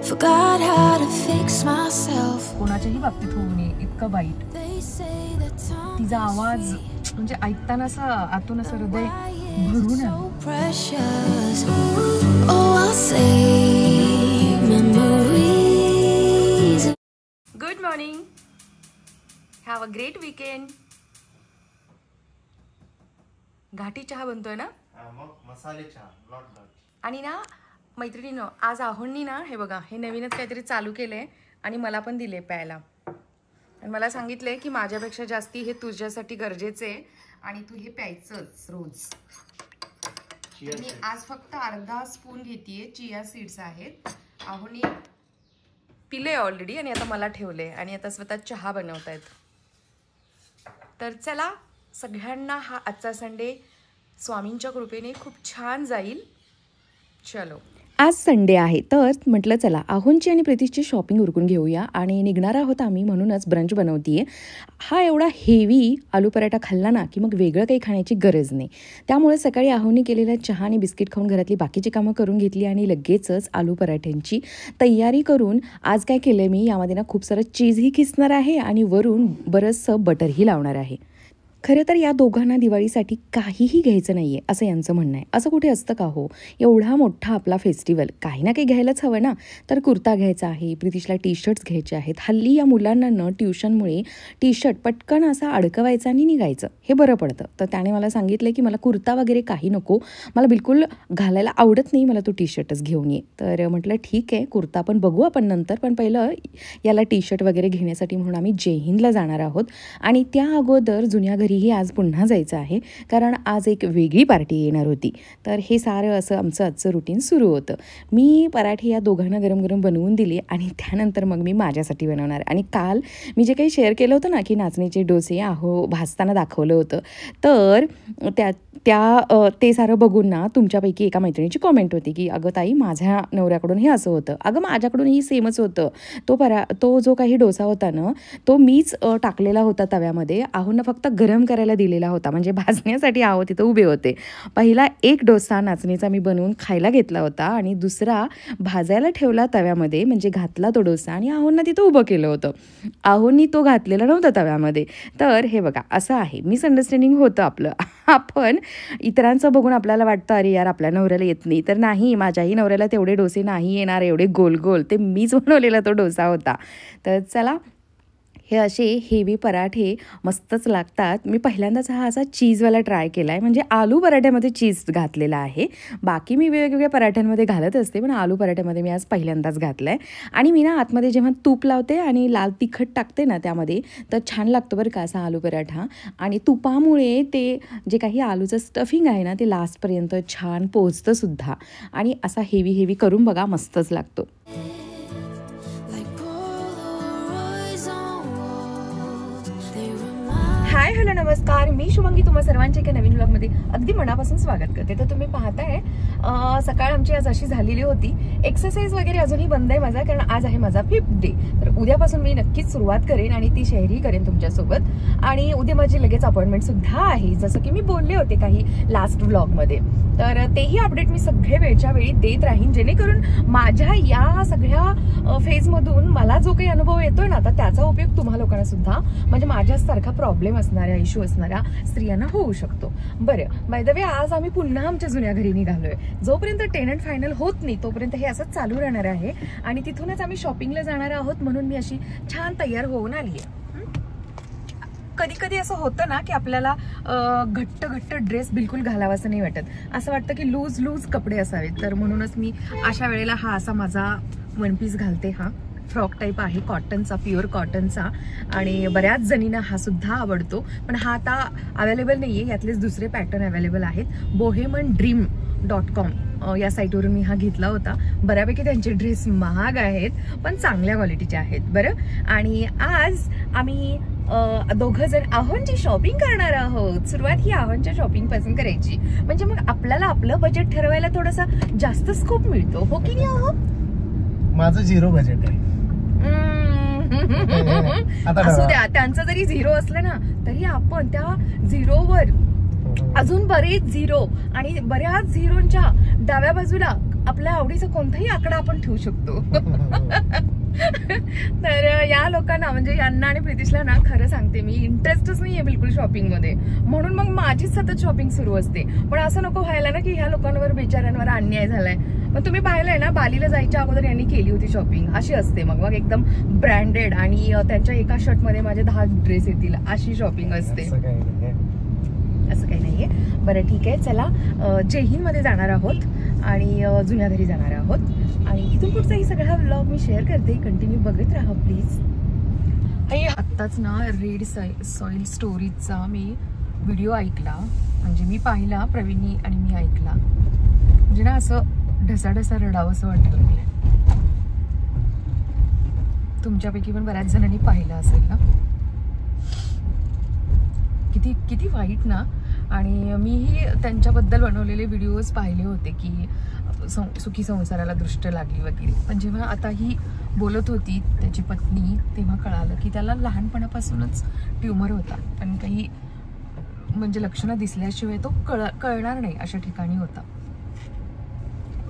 Forgot how to fix myself. कोणाच्याही बाबतीत होऊ नये इतकं वाईट. तिचा आवाज म्हणजे ऐकताना असं आतून असं हृदय भरून आलं. Good morning. Have a great weekend. घाटी चहा बनतोय ना, मसाले चहा. आणि ना मैत्रिणीनं आज आहोंनी ना हे बघा हे नवीनच काहीतरी चालू केलंय आणि मला पण दिले प्यायला. आणि मला सांगितलंय की माझ्यापेक्षा जास्ती हे तुझ्यासाठी गरजेचे आहे आणि तू हे प्यायचंच रोज. मी आज फक्त अर्धा स्पून घेतीये. चिया सीड्स आहेत. आहोंनी पिले ऑलरेडी आणि आता मला ठेवले आणि आता स्वतः चहा बनवतायत. तर चला सगळ्यांना हा आजचा संडे स्वामींच्या कृपेने खूप छान जाईल. चलो. आज संडे आहे तर म्हटलं चला आहोंची आणि प्रीतीशची शॉपिंग उरकून घेऊया आणि निघणार आहोत आम्ही, म्हणूनच ब्रंच बनवतीये. हा एवढा हेवी आलू पराठा खाल्ला ना की मग वेगळं काही खाण्याची गरज नाही. त्यामुळे सकाळी आहोंनी केलेला चहा आणि बिस्किट खाऊन घरातली बाकीची कामं करून घेतली आणि लगेचच आलू पराठ्यांची तयारी करून आज काय केलं मी, यामध्ये ना खूप सारं चीजही खिसणार आहे आणि वरून बरंचसं बटरही लावणार आहे. खरं तर या दोघांना दिवाळीसाठी काहीही घ्यायचं नाही आहे असं यांचं म्हणणं आहे. असं कुठे असतं का हो, एवढा मोठा आपला फेस्टिवल, काही ना काही घ्यायलाच हवं ना. तर कुर्ता घ्यायचा आहे, प्रीतीशला टी शर्ट्स घ्यायचे आहेत. हल्ली या मुलांना न ट्युशनमुळे टी शर्ट पटकन असा अडकवायचा आणि निघायचं हे बरं पडतं. तर त्याने मला सांगितलं की मला कुर्ता वगैरे काही नको, मला बिलकुल घालायला आवडत नाही, मला तू टी शर्टच घेऊन ये. तर म्हटलं ठीक आहे, कुर्ता पण बघू आपण नंतर, पण पहिलं याला टी शर्ट वगैरे घेण्यासाठी म्हणून आम्ही जय हिंदला जाणार आहोत. आणि त्या अगोदर जुन्या घरी ही आज पुन्हा जायचं आहे कारण आज एक वेगळी पार्टी येणार होती. तर हे सारं असं आमचं आजचं रुटीन सुरू होतं. मी पराठे या दोघांना गरम गरम बनवून दिले आणि त्यानंतर मग मी माझ्यासाठी बनवणार. आणि काल मी जे काही शेअर केलं होतं ना की नाचणीचे डोसे भाजताना दाखवलं होतं, तर ते सारं बघून ना तुमच्यापैकी एका मैत्रिणीची कॉमेंट होती की अगं ताई माझ्या नवऱ्याकडून हे असं होतं. अगं माझ्याकडूनही सेमच होतं. तो जो काही डोसा होता ना तो मीच टाकलेला होता तव्यामध्ये. आहोंना फक्त गरम करायला दिलेला होता, म्हणजे भाजण्यासाठी आहो तिथं उभे होते. पहिला एक डोसा नाचणीचा मी बनवून खायला घेतला होता आणि दुसरा भाजायला ठेवला तव्यामध्ये, म्हणजे घातला तो डोसा आणि आहोंना तिथं उभं केलं होतं. आहोंनी तो घातलेला नव्हता तव्यामध्ये. तर हे बघा असं आहे, मिसअंडरस्टँडिंग होतं आपलं. आपण इतरांचं बघून आपल्याला वाटतं अरे यार आपल्या नवऱ्याला येत नाही, तर नाही, माझ्याही नवऱ्याला तेवढे डोसे नाही येणार, एवढे गोल गोल. ते मीच बनवलेला तो डोसा होता. तर चला, हे असे हेवी पराठे मस्तच लागतात. मी पहिल्यांदाच हा असा चीजवाला ट्राय केला आहे, म्हणजे आलू पराठ्यामध्ये चीज घातलेला आहे. बाकी मी वेगवेगळ्या पराठ्यांमध्ये घालत असते, पण आलू पराठ्यामध्ये मी आज पहिल्यांदाच घातला आहे. आणि मी ना आतमध्ये जेव्हा तूप लावते आणि लाल तिखट टाकते ना त्यामध्ये, तर छान लागतो बरं का असा आलू पराठा. आणि तुपामुळे ते जे काही आलूचं स्टफिंग आहे ना ते लास्टपर्यंत छान पोचतं सुद्धा. आणि असा हेवी करून बघा, मस्तच लागतो. हाय हॅलो नमस्कार, मी शुभंगी तुम्हा सर्वांचे एका नवीन व्लॉगमध्ये अगदी मनापासून स्वागत करते. तर तुम्ही पाहताय सकाळ आमची आज अशी झालेली होती. एक्सरसाइज वगैरे अजूनही बंद आहे माझा, कारण आज आहे माझा 5th डे. तर उद्यापासून मी नक्कीच सुरुवात करेन आणि ती शेअरही करेन तुमच्यासोबत. आणि उद्या माझी लगेच अपॉइंटमेंट सुद्धा आहे, जसं की मी बोलले होते काही लास्ट व्लॉगमध्ये. तर तेही अपडेट मी सगळे वेळच्या वेळी देत राहीन, जेणेकरून माझ्या या सगळ्या फेजमधून मला जो काही अनुभव येतोय ना तर त्याचा उपयोग तुम्हा लोकांना सुद्धा, म्हणजे माझ्यासारखा प्रॉब्लेम असणाऱ्या, इश्यू असणाऱ्या स्त्रियांना होऊ शकतो. बरं, बाय द वे आज आम्ही पुन्हा आमच्या जुन्या घरी निघालोय. जोपर्यंत टेनंट फायनल होत नाही तोपर्यंत हे असंच चालू राहणार आहे आणि तिथूनच आम्ही शॉपिंगला जाणार आहोत, म्हणून मी अशी छान तयार होऊन आली आहे. कधी कधी असं होतं ना की आपल्याला घट्ट ड्रेस बिलकुल घालावासं नाही वाटत, असं वाटतं की लूज कपडे असावेत. तर म्हणूनच मी अशा वेळेला हा असा माझा वन पीस घालते. हा फ्रॉक टाईप आहे, कॉटनचा, प्युअर कॉटनचा. आणि बऱ्याच जणींना हा सुद्धा आवडतो, पण हा आता अवेलेबल नाहीये. यातलेच दुसरे पॅटर्न अवेलेबल आहेत. bohemandream.com या साईटवरून मी हा घेतला होता. बऱ्यापैकी त्यांचे ड्रेस महाग आहेत पण चांगल्या क्वालिटीचे आहेत. बरं, आणि आज आम्ही दोघं जण आहोंची शॉपिंग करणार आहोत. सुरुवात ही आहोंच्या शॉपिंग पासून करायची, म्हणजे मग आपल्याला आपलं बजेट ठरवायला थोडासा जास्त स्कोप मिळतो, हो की नाही आहो? माझं 0 बजेट आहे. असू द्या, त्यांचं जरी 0 असलं ना तरी आपण त्या 0वर अजून बरेच 0 आणि बऱ्याच 0च्या डाव्या बाजूला आपल्या आवडीचा कोणताही आकडा आपण ठेवू शकतो. तर या लोकांना म्हणजे यांना आणि प्रितीशला ना खरं सांगते मी इंटरेस्टच नाहीये बिलकुल शॉपिंग मध्ये, म्हणून मग माझीच सतत शॉपिंग सुरू असते. पण असं नको व्हायला ना की ह्या लोकांवर बेचाऱ्यांवर अन्याय झालाय. पण तुम्ही पाहिलंय ना बालीला जायच्या अगोदर यांनी केली होती शॉपिंग, अशी असते. मग एकदम ब्रँडेड आणि त्यांच्या एका शर्ट मध्ये माझे 10 ड्रेस येतील अशी शॉपिंग असते. असं काही नाहीये. बरं ठीक आहे, चला जय हिंद मध्ये जाणार आहोत आणि जुन्या घरी जाणार आहोत आणि इथून पुढचाही सगळा व्लॉग मी शेअर करते. कंटिन्यू बघत राहा प्लीज. आत्ताच ना रेड सॉइल स्टोरीजचा मी व्हिडिओ ऐकला, म्हणजे मी पाहिला, प्रवीणनी आणि मी ऐकला. म्हणजे ना असं ढसाढसा रडावं असं वाटायला लागलंय. तुमच्यापैकी पण बऱ्याच जणांनी पाहिलं असेल ना. किती किती वाईट ना. आणि मीही त्यांच्याबद्दल बनवलेले व्हिडिओज पाहिले होते की सुखी संसाराला दृष्ट लागली वगैरे. पण जेव्हा आता ही बोलत होती त्याची पत्नी, तेव्हा कळालं की त्याला लहानपणापासूनच ट्युमर होता, पण काही म्हणजे लक्षणं दिसल्याशिवाय तो कळणार नाही अशा ठिकाणी होता.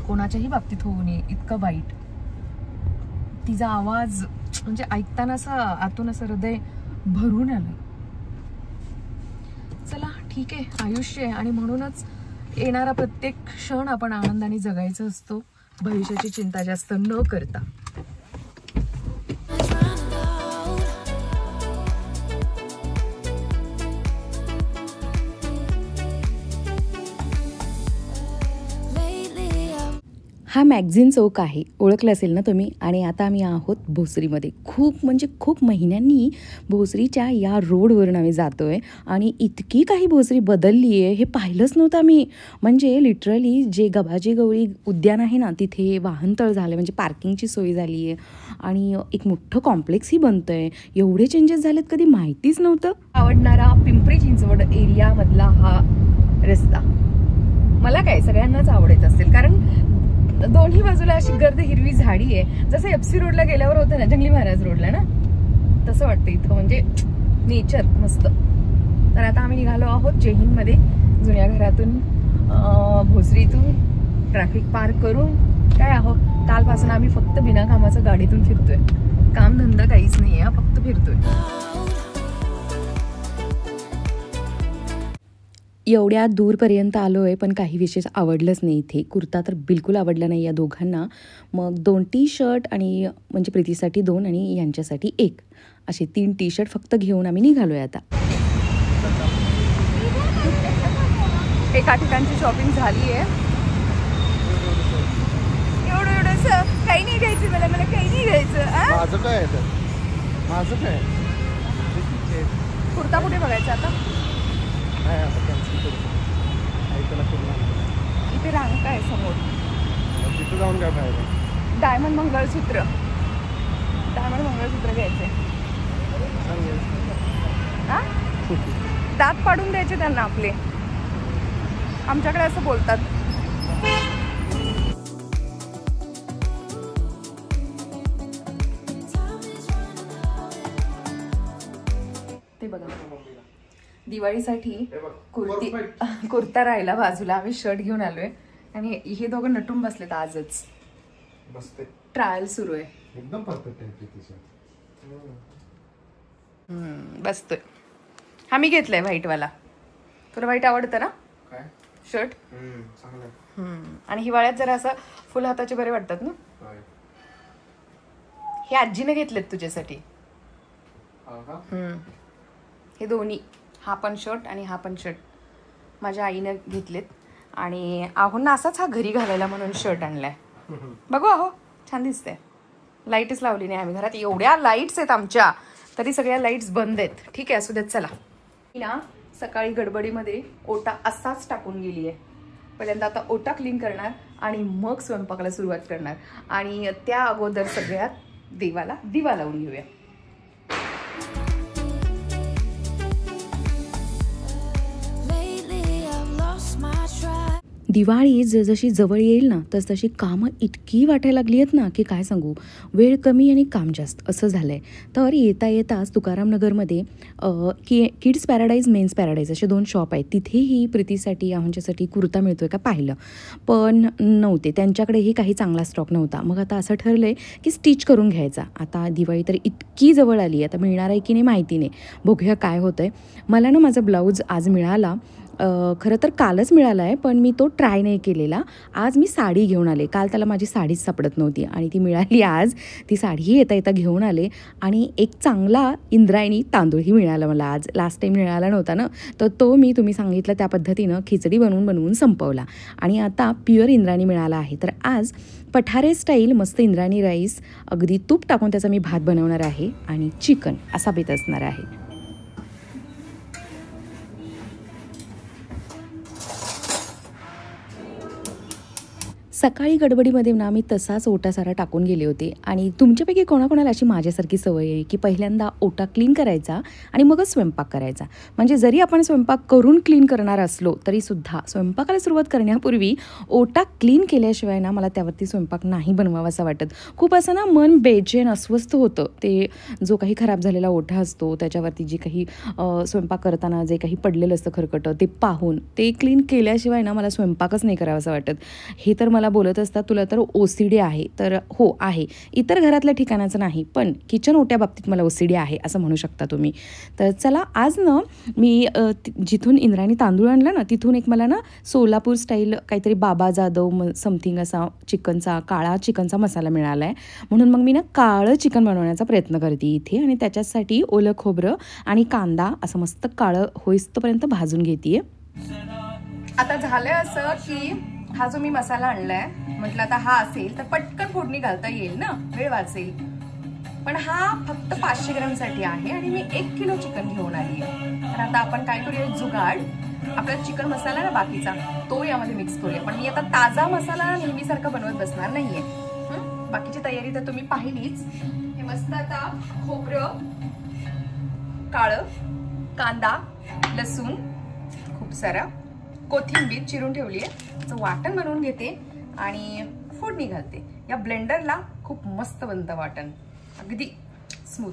कोणाच्याही बाबतीत होऊ नये इतकं वाईट. तिचा आवाज म्हणजे ऐकताना असं आतून असं हृदय भरून आलं. चला ठीक आहे, आयुष्य आहे आणि म्हणूनच येणारा प्रत्येक क्षण आपण आनंदाने जगायचा असतो, भविष्याची चिंता जास्त न करता. हा मॅगझिन चौक आहे, ओळखलं असेल ना तुम्ही. आणि आता आम्ही आहोत भोसरीमध्ये. खूप म्हणजे खूप महिन्यांनी भोसरीच्या या रोडवरून आम्ही जातो आहे आणि इतकी काही भोसरी बदलली आहे हे पाहिलंच नव्हतं आम्ही. म्हणजे लिटरली जे गबाजी गवळी उद्यान आहे ना तिथे वाहनतळ झालं, म्हणजे पार्किंगची सोय झाली आहे आणि एक मोठं कॉम्प्लेक्सही बनतं आहे. एवढे चेंजेस झालेत कधी माहितीच नव्हतं. आवडणारा पिंपरी चिंचवड एरियामधला हा रस्ता मला काय सगळ्यांनाच आवडत असेल, कारण दोन्ही बाजूला अशी गर्द हिरवी झाडी आहे. जसं एफसी रोडला गेल्यावर होतं ना जंगली महाराज रोडला ना, तसं वाटतं इथं, म्हणजे नेचर मस्त. तर आता आम्ही निघालो आहोत जय हिंद मध्ये, जुन्या घरातून भोसरीतून ट्रॅफिक पार करून. काय आहोत कालपासून आम्ही फक्त बिना कामाचं गाडीतून फिरतोय, काम धंदा काहीच नाहीये, फक्त फिरतोय. एवढ्या दूरपर्यंत आलो आहे पण काही विशेष आवडलंच नाही इथे. कुर्ता तर बिलकुल आवडला नाही या दोघांना. मग 2 टी-शर्ट आणि म्हणजे प्रीतीसाठी 2 आणि यांच्यासाठी 1 असे 3 टी-शर्ट फक्त घेऊन आम्ही निघालोय आता. एका ठिकाणची शॉपिंग झाली आहे. एवढंसं काही नाही घ्यायचं मला काही नाही घ्यायचं. माझं काय आहे तर माझं काय कुर्ता कुठे बघायचा आता? इथे रांग आहे समोर, तिथं जाऊन काय पाहिजे? डायमंड मंगळसूत्र घ्यायचे. दात पाडून द्यायचे त्यांना आपले, आमच्याकडे असं बोलतात. ते बघा दिवाळीसाठी कुर्ता राहिला बाजूला, आम्ही शर्ट घेऊन आलोय आणि हे दोघं नटून बसलेत. आजच ट्रायल सुरू आहे. एकदम परफेक्ट आहे. बसतोय. हा मी घेतलाय व्हाईट वाला. तुला व्हाईट आवडतं ना शर्ट? आणि हिवाळ्यात जरा असं फुल हाताचे बरे वाटतात ना. हे आजीने घेतलेत तुझ्यासाठी. हे दोन्ही, हा पण शर्ट आणि हा पण शर्ट माझ्या आईने घेतलेत. आणि आहोंना असाच हा घरी घालायला म्हणून शर्ट आणलाय. बघू आहो छान दिसतंय. लाईटच लावली नाही आम्ही घरात. एवढ्या लाईट्स आहेत आमच्या, तरी सगळ्या लाईट्स बंद आहेत. ठीक आहे असू देत. चला मी ना सकाळी गडबडीमध्ये ओटा असाच टाकून गेली आहे. पहिल्यांदा आता ओटा क्लीन करणार आणि मग स्वयंपाकाला सुरुवात करणार. आणि त्या अगोदर सगळ्यात देवाला दिवा लावून घेऊया. दिवाळी जशी जवळ येईल ना तशी कामं इतकी वाटायला लागली आहेत ना की काय सांगू. वेळ कमी आणि काम जास्त असं झालं आहे. तर येता येताच तुकारामनगरमध्ये किड्स पॅराडाईज मेन्स पॅराडाईज असे 2 शॉप आहेत. तिथेही प्रीतीसाठी आहोंच्यासाठी कुर्ता मिळतो आहे का पाहिलं, पण नव्हते. त्यांच्याकडेही काही चांगला स्टॉक नव्हता. मग आता असं ठरलं आहे की स्टिच करून घ्यायचा. आता दिवाळी तर इतकी जवळ आली, आता मिळणार आहे की नाही माहिती नाही, बघूया काय होतं आहे. मला ना माझा ब्लाऊज आज मिळाला, खरं तर कालच मिळाला आहे, पण मी तो ट्राय नाही केलेला. आज मी साडी घेऊन आले. काल त्याला माझी साडीच सापडत नव्हती आणि ती मिळाली आज. ती साडीही येता येता घेऊन आले आणि एक चांगला इंद्रायणी तांदूळही मिळाला मला आज. लास्ट टाईम मिळाला नव्हता ना, तर तो मी तुम्ही सांगितलं त्या पद्धतीनं खिचडी बनवून संपवला आणि आता प्युअर इंद्रायणी मिळाला आहे. तर आज पठारे स्टाईल मस्त इंद्रायणी राईस, अगदी तूप टाकून त्याचा मी भात बनवणार आहे आणि चिकन असा बेत असणार आहे. सकाळी गडबडीमध्ये ना मी तसाच ओटा सारा टाकून गेले होते आणि तुमच्यापैकी कोणाकोणाला अशी माझ्यासारखी सवय आहे की पहिल्यांदा ओटा क्लीन करायचा आणि मगच स्वयंपाक करायचा. म्हणजे जरी आपण स्वयंपाक करून क्लीन करणार असलो तरीसुद्धा स्वयंपाकाला सुरुवात करण्यापूर्वी ओटा क्लीन केल्याशिवाय ना मला त्यावरती स्वयंपाक नाही बनवावासा वाटत. खूप असं ना मन बेचैन अस्वस्थ होतं. ते जो काही खराब झालेला ओटा असतो त्याच्यावरती जे काही स्वयंपाक करताना जे काही पडलेलं असतं खरकटं ते पाहून ते क्लीन केल्याशिवाय ना मला स्वयंपाकच नाही करावासा वाटत. हे तर मला बोलत असतात तुला तर OCD आहे, तर हो आहे. इतर घरातल्या ठिकाणाचं नाही, पण किचन ओट्या बाबतीत मला OCD आहे असं म्हणू शकता तुम्ही. तर चला आज ना मी जिथून इंद्रायणी तांदूळ आणला ना तिथून एक मला ना सोलापूर स्टाईल काहीतरी बाबा जाधव समथिंग असा काळा चिकनचा मसाला मिळाला आहे. म्हणून मग मी ना काळं चिकन बनवण्याचा प्रयत्न करते इथे आणि त्याच्यासाठी ओलं खोबरं आणि कांदा असं मस्त काळं होईस्तोपर्यंत भाजून घेते. आता झालंय असं की हा जो मी मसाला आणलाय म्हटलं आता हा असेल तर पटकन फोडणी घालता येईल ना, वेळ वाचेल. पण हा फक्त 500 ग्रॅमसाठी आहे आणि मी 1 किलो चिकन घेऊन आली आहे. तर आता आपण काय करूया, जुगाड आपला चिकन मसाला ना बाकीचा तो यामध्ये मिक्स करूया. पण मी आता ताजा मसाला नेहमीसारखा बनवत बसणार नाहीये. बाकीची तयारी तर तुम्ही पाहिलीच. हे मस्त आता खोबरं, काळं, कांदा, लसूण, खूप सारा कोथिंबीर चिरून ठेवली आहे, त्याचं वाटण बनवून घेते आणि फोडणी घालते. या ब्लेंडरला खूप मस्त बनतं वाटण, अगदी स्मूथ.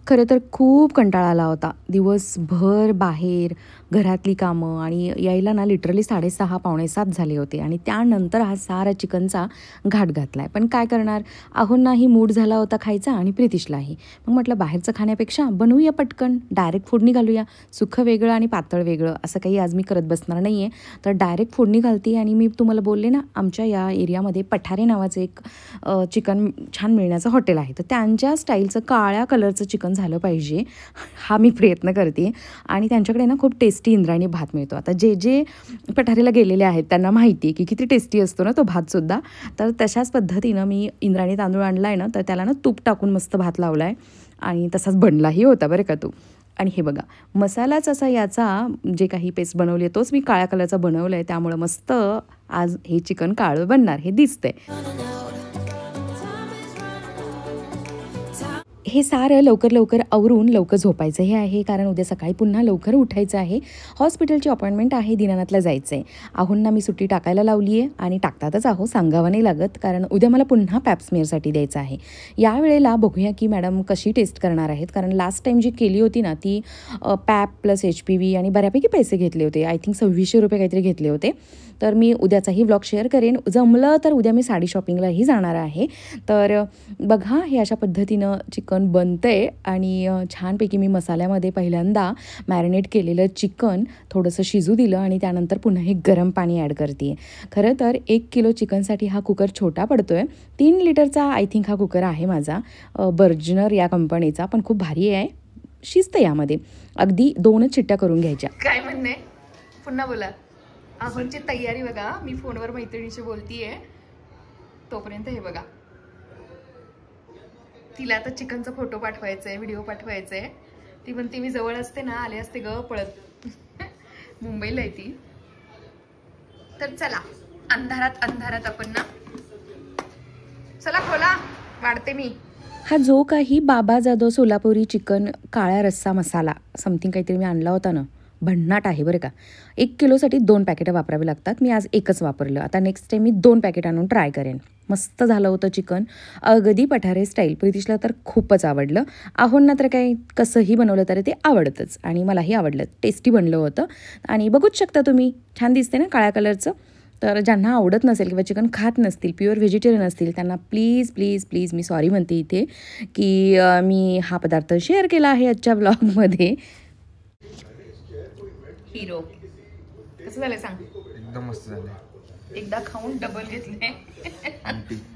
खरं तर खूप कंटाळा आला होता. दिवसभर बाहेर घरातली कामं आणि यायला ना लिटरली 6:30 पावणे 7 झाले होते आणि त्यानंतर हा सारा चिकनचा घाट घातला आहे. पण काय करणार, आहोंनाही मूड झाला होता खायचा आणि प्रितिशलाही. मग म्हटलं बाहेरचं खाण्यापेक्षा बनवूया पटकन, डायरेक्ट फोडणी घालूया. सुखं वेगळं आणि पातळ वेगळं असं काही आज मी करत बसणार नाही आहे. तर डायरेक्ट फोडणी घालते आणि मी तुम्हाला बोलले ना आमच्या या एरियामध्ये पठारे नावाचं एक चिकन छान मिळण्याचं हॉटेल आहे. तर त्यांच्या स्टाईलचं काळ्या कलरचं चिकन झालं पाहिजे हा मी प्रयत्न करते. आणि त्यांच्याकडे ना खूप टेस्टी इंद्रायणी भात मिळतो. आता जे पठारीला गेलेले आहेत त्यांना माहिती आहे की किती टेस्टी असतो ना तो भातसुद्धा. तर तशाच पद्धतीनं मी इंद्रायणी तांदूळ आणला आहे ना, तर त्याला ना तूप टाकून मस्त भात लावला आहे आणि तसाच बनलाही होता बरं का तो. आणि हे बघा मसालाच असा याचा जे काही पेस्ट बनवली आहे तोच मी काळ्या कलरचा बनवला आहे, त्यामुळं मस्त आज हे चिकन काळं बनणार हे दिसतंय. हे सारं लवकर आवरून लवकर झोपायचं हे आहे, कारण उद्या सकाळी पुन्हा लवकर उठायचं आहे. हॉस्पिटलची अपॉइंटमेंट आहे, दीनानाथला जायचं आहे. आहोंना मी सुट्टी टाकायला लावली आहे आणि टाकतातच आहो, सांगावं नाही लागत, कारण उद्या मला पुन्हा पॅप्समिअरसाठी द्यायचं आहे. यावेळेला बघूया की मॅडम कशी टेस्ट करणार आहेत, कारण लास्ट टाईम जी केली होती ना ती पॅप प्लस HPV आणि बऱ्यापैकी पैसे घेतले होते. आय थिंक 2600 रुपये काहीतरी घेतले होते. तर मी उद्याचाही व्लॉग शेअर करेन. जमलं तर उद्या मी साडी शॉपिंगलाही जाणार आहे. तर बघा हे अशा पद्धतीनं चिकन बनतंय आणि छानपैकी मी मसाल्यामध्ये पहिल्यांदा मॅरिनेट केलेलं चिकन थोडंसं शिजू दिलं आणि त्यानंतर पुन्हा हे गरम पाणी ॲड करते. खरं तर 1 किलो चिकनसाठी हा कुकर छोटा पडतोय. 3 लिटरचा आय थिंक हा कुकर आहे माझा, बर्जनर या कंपनीचा, पण खूप भारी आहे. शिजतं यामध्ये, अगदी 2च शिट्ट्या करून घ्यायच्या. काय म्हणणे पुन्हा बोला. आहोंची तयारी बघा, मी फोनवर मैत्रिणीशी बोलतीये तोपर्यंत हे बघा, तिला आता चिकनचा फोटो पाठवायचा आहे, व्हिडिओ पाठवायचा आहे. ती म्हणते मी जवळ असते ना आले असते ग पळत. मुंबईला आहे ती. तर चला अंधारात आपण ना, चला खोला, वाढते मी. हा जो काही बाबा जाधव सोलापुरी चिकन काळा रस्सा मसाला समथिंग काहीतरी मी आणला होता ना, भन्नाट आहे बरं का. 1 किलोसाठी 2 पॅकेटं वापरावे लागतात. मी आज एकच वापरलं. आता नेक्स्ट टाईम मी 2 पॅकेट आणून ट्राय करेन. मस्त झालं होतं चिकन, अगदी पठारे स्टाईल. प्रितिशला तर खूपच आवडलं. आहोंना तर काही कसंही बनवलं तरी ते आवडतंच आणि मलाही आवडलं. टेस्टी बनलं होतं आणि बघूच शकता तुम्ही, छान दिसते ना काळ्या कलरचं. तर ज्यांना आवडत नसेल किंवा चिकन खात नसतील, प्युअर व्हेजिटेरियन असतील, त्यांना please please please me sorry म्हणते इथे की मी हा पदार्थ शेअर केला आहे आजच्या ब्लॉगमध्ये. हिरो कसं झालंय सांग. एकदम मस्त झालं. एकदा खाऊन डबल घेतले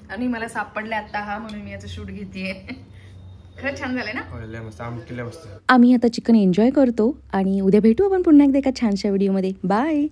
आणि मला सापडले आता हा, म्हणून मी याचं शूट घेतेय. खरंच छान झालंय ना. मस्त आमटी मस्त. आम्ही आता चिकन एन्जॉय करतो आणि उद्या भेटू आपण पुन्हा एकदा एका छानशा व्हिडिओमध्ये. बाय.